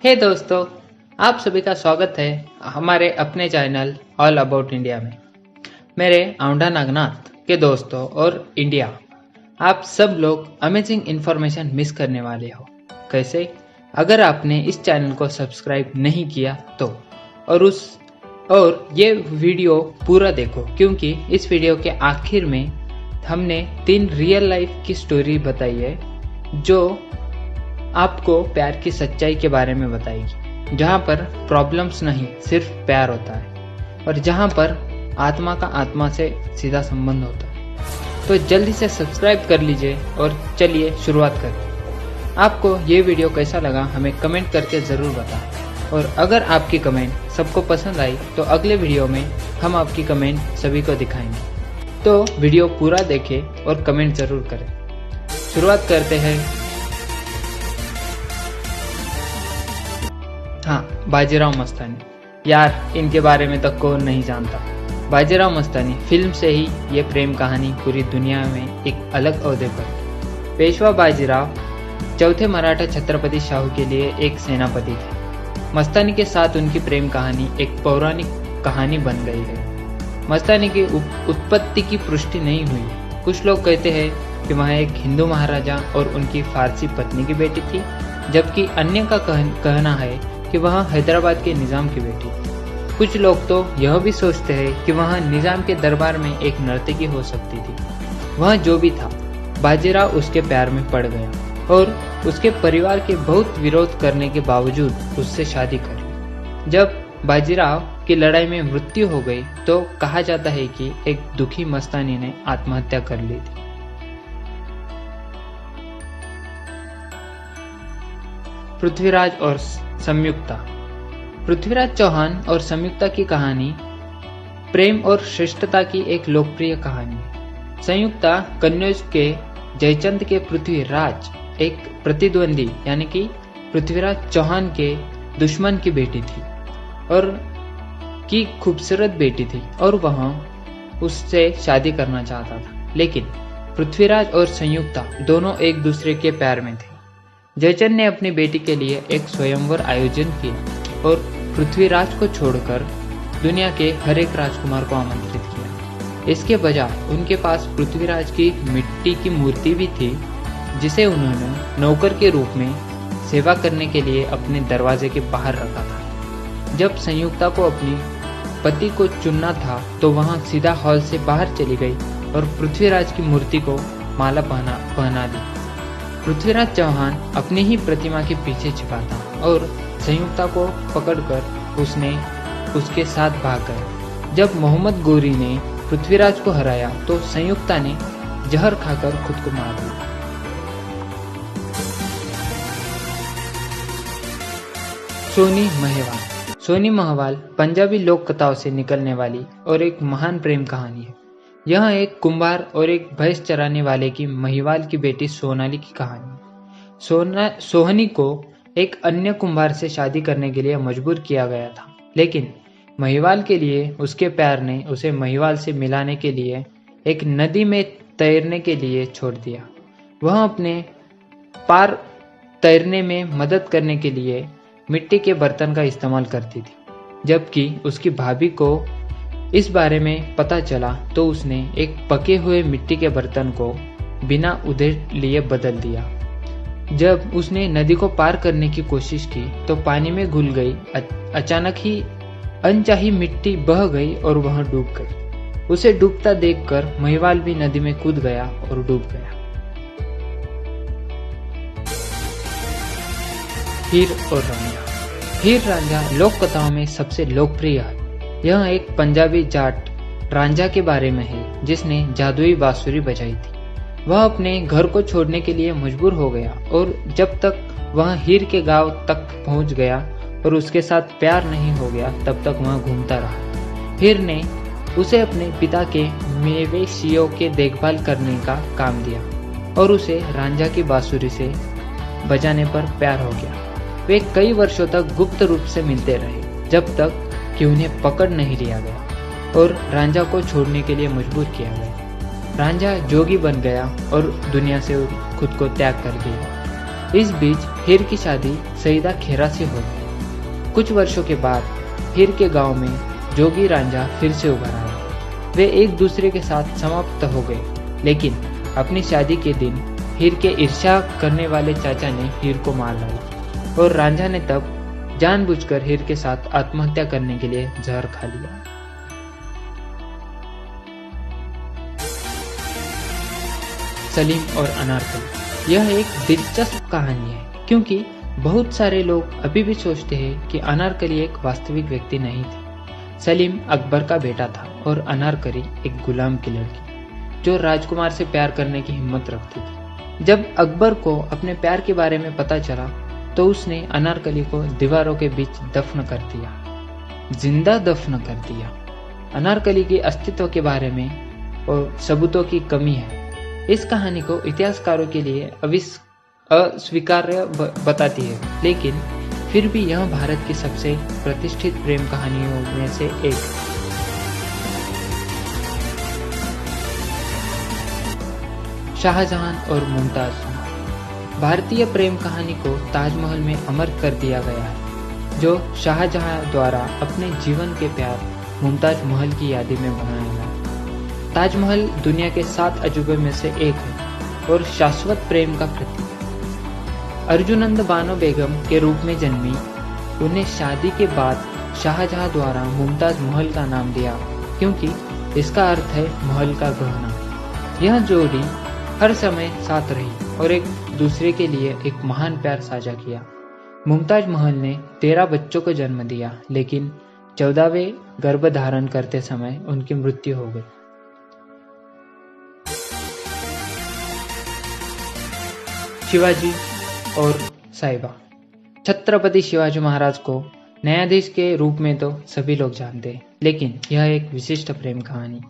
हे दोस्तों, आप सभी का स्वागत है हमारे अपने चैनल ऑल अबाउट इंडिया में। मेरे औंढा नागनाथ के दोस्तों और इंडिया, आप सब लोग अमेजिंग इन्फॉर्मेशन मिस करने वाले हो। कैसे? अगर आपने इस चैनल को सब्सक्राइब नहीं किया तो और ये वीडियो पूरा देखो, क्योंकि इस वीडियो के आखिर में हमने 3 रियल लाइफ की स्टोरी बताई है जो आपको प्यार की सच्चाई के बारे में बताएगी, जहाँ पर प्रॉब्लम्स नहीं सिर्फ प्यार होता है और जहाँ पर आत्मा का आत्मा से सीधा संबंध होता है। तो जल्दी से सब्सक्राइब कर लीजिए और चलिए शुरुआत करें। आपको ये वीडियो कैसा लगा हमें कमेंट करके ज़रूर बताएं, और अगर आपकी कमेंट सबको पसंद आई तो अगले वीडियो में हम आपकी कमेंट सभी को दिखाएंगे। तो वीडियो पूरा देखें और कमेंट ज़रूर करें। शुरुआत करते हैं। हाँ, बाजीराव मस्तानी। यार, इनके बारे में तो कौन नहीं जानता। बाजीराव मस्तानी फिल्म से ही ये प्रेम कहानी पूरी दुनिया में एक अलग ओहदे पर। पेशवा बाजीराव चौथे मराठा छत्रपति शाहू के लिए एक सेनापति थे। मस्तानी के साथ उनकी प्रेम कहानी एक पौराणिक कहानी बन गई है। मस्तानी की उत्पत्ति की पुष्टि नहीं हुई। कुछ लोग कहते हैं कि वह एक हिंदू महाराजा और उनकी फारसी पत्नी की बेटी थी, जबकि अन्य का कहना है कि वह हैदराबाद के निजाम की बेटी थी। कुछ लोग तो यह भी सोचते हैं कि वह निजाम के दरबार में एक नर्तकी हो सकती थी। वह जो भी था, बाजीराव उसके प्यार में पड़ गया और उसके परिवार के बहुत विरोध करने के बावजूद उससे शादी कर ली। जब बाजीराव की लड़ाई में मृत्यु हो गई तो कहा जाता है कि एक दुखी मस्तानी ने आत्महत्या कर ली थी। पृथ्वीराज और संयुक्ता। पृथ्वीराज चौहान और संयुक्ता की कहानी प्रेम और श्रेष्ठता की एक लोकप्रिय कहानी है। संयुक्ता कन्नौज के जयचंद के पृथ्वीराज एक प्रतिद्वंदी यानी कि पृथ्वीराज चौहान के दुश्मन की बेटी थी और की खूबसूरत बेटी थी, और वह उससे शादी करना चाहता था। लेकिन पृथ्वीराज और संयुक्ता दोनों एक दूसरे के प्यार में थे। जयचंद ने अपनी बेटी के लिए एक स्वयंवर आयोजन किया और पृथ्वीराज को छोड़कर दुनिया के हर एक राजकुमार को आमंत्रित किया। इसके बजाय उनके पास पृथ्वीराज की मिट्टी की मूर्ति भी थी, जिसे उन्होंने नौकर के रूप में सेवा करने के लिए अपने दरवाजे के बाहर रखा था। जब संयुक्ता को अपनी पति को चुनना था तो वह सीधा हॉल से बाहर चली गई और पृथ्वीराज की मूर्ति को माला पहना दी। पृथ्वीराज चौहान अपनी ही प्रतिमा के पीछे छिपा था और संयुक्ता को पकड़कर उसके साथ भाग गया। जब मोहम्मद गोरी ने पृथ्वीराज को हराया तो संयुक्ता ने जहर खाकर खुद को मार दिया। सोनी महिवाल। सोनी महिवाल पंजाबी लोक कथाओं से निकलने वाली और एक महान प्रेम कहानी है। यह एक कुंभार और एक भैंस चराने वाले की महिवाल की बेटी सोनाली की कहानी। सोहनी को एक अन्य कुंभार से शादी करने के लिए मजबूर किया गया था, लेकिन महिवाल के लिए उसके प्यार ने उसे महिवाल से मिलाने के लिए एक नदी में तैरने के लिए छोड़ दिया। वह अपने पार तैरने में मदद करने के लिए मिट्टी के बर्तन का इस्तेमाल करती थी। जबकि उसकी भाभी को इस बारे में पता चला तो उसने एक पके हुए मिट्टी के बर्तन को बिना उधेड़ लिए बदल दिया। जब उसने नदी को पार करने की कोशिश की तो पानी में घुल गई। अचानक ही अनचाही मिट्टी बह गई और वह डूब गई। उसे डूबता देखकर महिवाल भी नदी में कूद गया और डूब गया। हीर और रांझा। हीर रांझा लोक कथाओं में सबसे लोकप्रिय है। यह एक पंजाबी जाट रांझा के बारे में है जिसने जादुई बांसुरी बजाई थी। वह अपने घर को छोड़ने के लिए मजबूर हो गया और जब तक वह हीर के गांव तक पहुंच गया और उसके साथ प्यार नहीं हो गया तब तक वह घूमता रहा। हीर ने उसे अपने पिता के मवेशियों के देखभाल करने का काम दिया और उसे रांझा की बांसुरी से बजाने पर प्यार हो गया। वे कई वर्षों तक गुप्त रूप से मिलते रहे जब तक कि उन्हें पकड़ नहीं लिया गया और रांझा को छोड़ने के लिए मजबूर किया गया। रांझा जोगी बन गया और दुनिया से खुद को त्याग कर दिया। इस बीच हीर की शादी सईदा खेरा से हो गई। कुछ वर्षों के बाद हीर के गांव में जोगी रांझा फिर से उभर आया। वे एक दूसरे के साथ समाप्त हो गए, लेकिन अपनी शादी के दिन हीर के ईर्ष्या करने वाले चाचा ने हीर को मार डाला और रांझा ने तब जानबूझकर हीर के साथ आत्महत्या करने के लिए जहर खा लिया। सलीम और अनारकली। यह एक दिलचस्प कहानी है क्योंकि बहुत सारे लोग अभी भी सोचते हैं कि अनारकली एक वास्तविक व्यक्ति नहीं थी। सलीम अकबर का बेटा था और अनारकली एक गुलाम की लड़की जो राजकुमार से प्यार करने की हिम्मत रखती थी। जब अकबर को अपने प्यार के बारे में पता चला तो उसने अनारकली को दीवारों के बीच दफन कर दिया, जिंदा दफन कर दिया। अनारकली के अस्तित्व के बारे में और सबूतों की कमी है। इस कहानी को इतिहासकारों के लिए अस्वीकार्य बताती है, लेकिन फिर भी यह भारत की सबसे प्रतिष्ठित प्रेम कहानियों में से एक है। शाहजहां और मुमताज। भारतीय प्रेम कहानी को ताजमहल में अमर कर दिया गया है, जो शाहजहां द्वारा अपने जीवन के प्यार मुमताज महल की यादी में बनाया गया। ताजमहल दुनिया के 7 अजूबे में से एक है और शाश्वत प्रेम का प्रतीक है। अर्जुनंद बानो बेगम के रूप में जन्मी उन्हें शादी के बाद शाहजहां द्वारा मुमताज महल का नाम दिया, क्योंकि इसका अर्थ है महल का गहना। यह जोड़ी हर समय साथ रही और एक दूसरे के लिए एक महान प्यार साझा किया। मुमताज महल ने 13 बच्चों को जन्म दिया, लेकिन 14वें गर्भ धारण करते समय उनकी मृत्यु हो गई। शिवाजी और साहिबा। छत्रपति शिवाजी महाराज को न्यायाधीश के रूप में तो सभी लोग जानते हैं, लेकिन यह एक विशिष्ट प्रेम कहानी,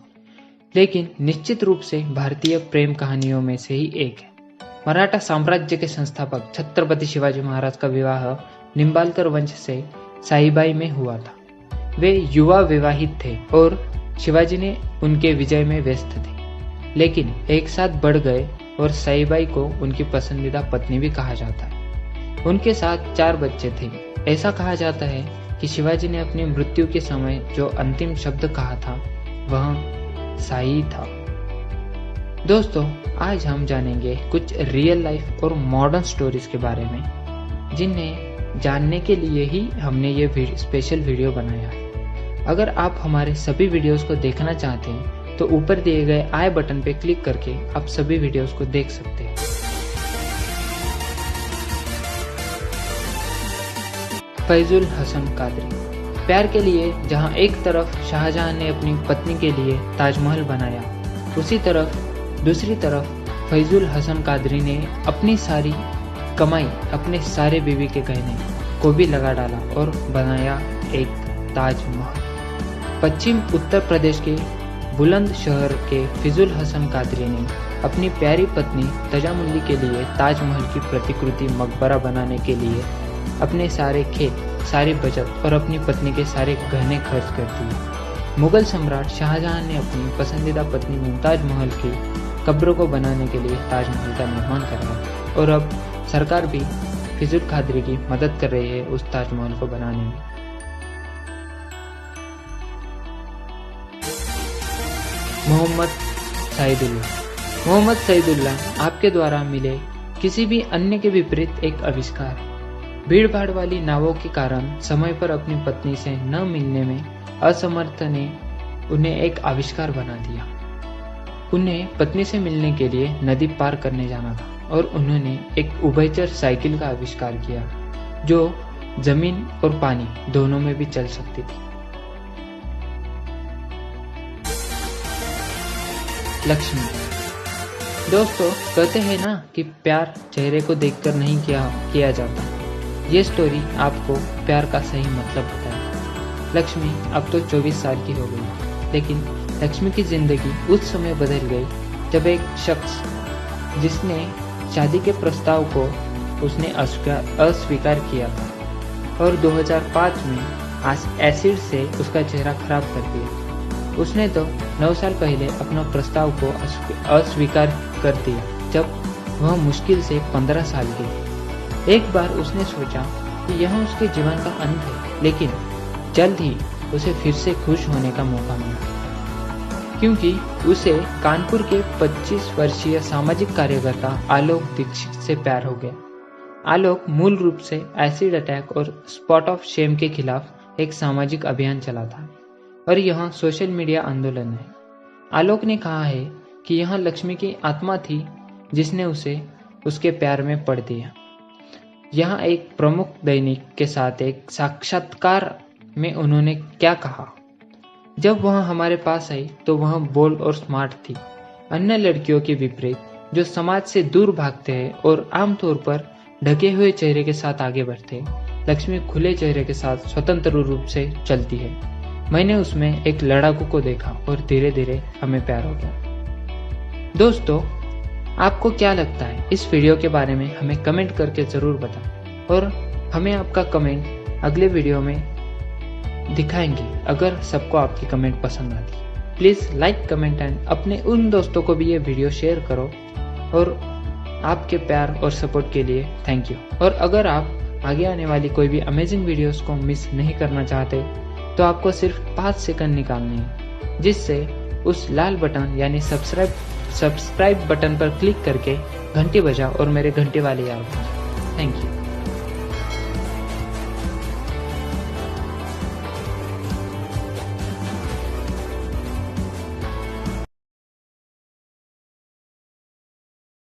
लेकिन निश्चित रूप से भारतीय प्रेम कहानियों में से ही एक है। मराठा साम्राज्य के संस्थापक छत्रपति शिवाजी महाराज का विवाह निंबालकर वंश से साहिबाई में हुआ था। वे युवा विवाहित थे और शिवाजी ने उनके विजय में व्यस्त थे, लेकिन एक साथ बढ़ गए और साहिबाई को उनकी पसंदीदा पत्नी भी कहा जाता है। उनके साथ 4 बच्चे थे। ऐसा कहा जाता है कि शिवाजी ने अपनी मृत्यु के समय जो अंतिम शब्द कहा था वह साई था। दोस्तों, आज हम जानेंगे कुछ रियल लाइफ और मॉडर्न स्टोरीज के बारे में, जिन्हें जानने के लिए ही हमने ये स्पेशल वीडियो बनाया है। अगर आप हमारे सभी वीडियोस को देखना चाहते हैं तो ऊपर दिए गए आई बटन पे क्लिक करके आप सभी वीडियोस को देख सकते हैं। फैजुल हसन कादरी। प्यार के लिए जहां एक तरफ शाहजहां ने अपनी पत्नी के लिए ताजमहल बनाया, उसी तरफ दूसरी तरफ फैजुल हसन कादरी ने अपनी सारी कमाई अपने सारे बीवी के गहने को भी लगा डाला और बनाया एक ताजमहल। पश्चिम उत्तर प्रदेश के बुलंद शहर के फैजुल हसन कादरी ने अपनी प्यारी पत्नी तजामुल्ली के लिए ताजमहल की प्रतिकृति मकबरा बनाने के लिए अपने सारे खेत, सारी बचत और अपनी पत्नी के सारे गहने खर्च कर दिए। मुगल सम्राट शाहजहां ने अपनी पसंदीदा पत्नी मुमताज महल की कब्र को बनाने के लिए ताजमहल का निर्माण कराया और अब सरकार भी फैजुल कादरी की मदद कर रही है उस ताजमहल को बनाने में। मोहम्मद सईदुल्लाह। मोहम्मद सईदुल्लाह आपके द्वारा मिले किसी भी अन्य के विपरीत एक आविष्कार। भीड़ भाड़ वाली नावों के कारण समय पर अपनी पत्नी से न मिलने में असमर्थ ने उन्हें एक आविष्कार बना दिया। उन्हें पत्नी से मिलने के लिए नदी पार करने जाना था और उन्होंने एक उभयचर साइकिल का आविष्कार किया जो जमीन और पानी दोनों में भी चल सकती थी। लक्ष्मी। दोस्तों, कहते हैं ना कि प्यार चेहरे को देखकर नहीं किया जाता। ये स्टोरी आपको प्यार का सही मतलब बताए। लक्ष्मी अब तो 24 साल की हो गई, लेकिन लक्ष्मी की जिंदगी उस समय बदल गई जब एक शख्स जिसने शादी के प्रस्ताव को उसने अस्वीकार किया था और 2005 में एसिड से उसका चेहरा खराब कर दिया। उसने तो 9 साल पहले अपना प्रस्ताव को अस्वीकार कर दिया जब वह मुश्किल से 15 साल की। एक बार उसने सोचा कि यह उसके जीवन का अंत है, लेकिन जल्द ही उसे फिर से खुश होने का मौका मिला, क्योंकि उसे कानपुर के 25 वर्षीय सामाजिक कार्यकर्ता आलोक दीक्षित से प्यार हो गया। आलोक मूल रूप से एसिड अटैक और स्पॉट ऑफ शेम के खिलाफ एक सामाजिक अभियान चलाता है और यह सोशल मीडिया आंदोलन है। आलोक ने कहा है कि यह लक्ष्मी की आत्मा थी जिसने उसे उसके प्यार में पड़ दिया। यहाँ एक प्रमुख दैनिक के साथ एक साक्षात्कार में उन्होंने क्या कहा, जब वह हमारे पास आई तो वह बोल्ड और स्मार्ट थी। अन्य लड़कियों के विपरीत जो समाज से दूर भागते हैं और आमतौर पर ढके हुए चेहरे के साथ आगे बढ़ते हैं, लक्ष्मी खुले चेहरे के साथ स्वतंत्र रूप से चलती है। मैंने उसमें एक लड़ाकू को देखा और धीरे धीरे हमें प्यार हो गया। दोस्तों, आपको क्या लगता है इस वीडियो के बारे में हमें कमेंट करके जरूर बताएं और हमें आपका कमेंट अगले वीडियो में दिखाएंगे अगर सबको आपकी कमेंट पसंद आती है। प्लीज लाइक, कमेंट एंड अपने उन दोस्तों को भी ये वीडियो शेयर करो। और आपके प्यार और सपोर्ट के लिए थैंक यू। और अगर आप आगे आने वाली कोई भी अमेजिंग वीडियोस को मिस नहीं करना चाहते तो आपको सिर्फ 5 सेकंड निकालने हैं, जिससे उस लाल बटन यानी सब्सक्राइब बटन पर क्लिक करके घंटी बजाओ और मेरे घंटे वाले याद। Thank you.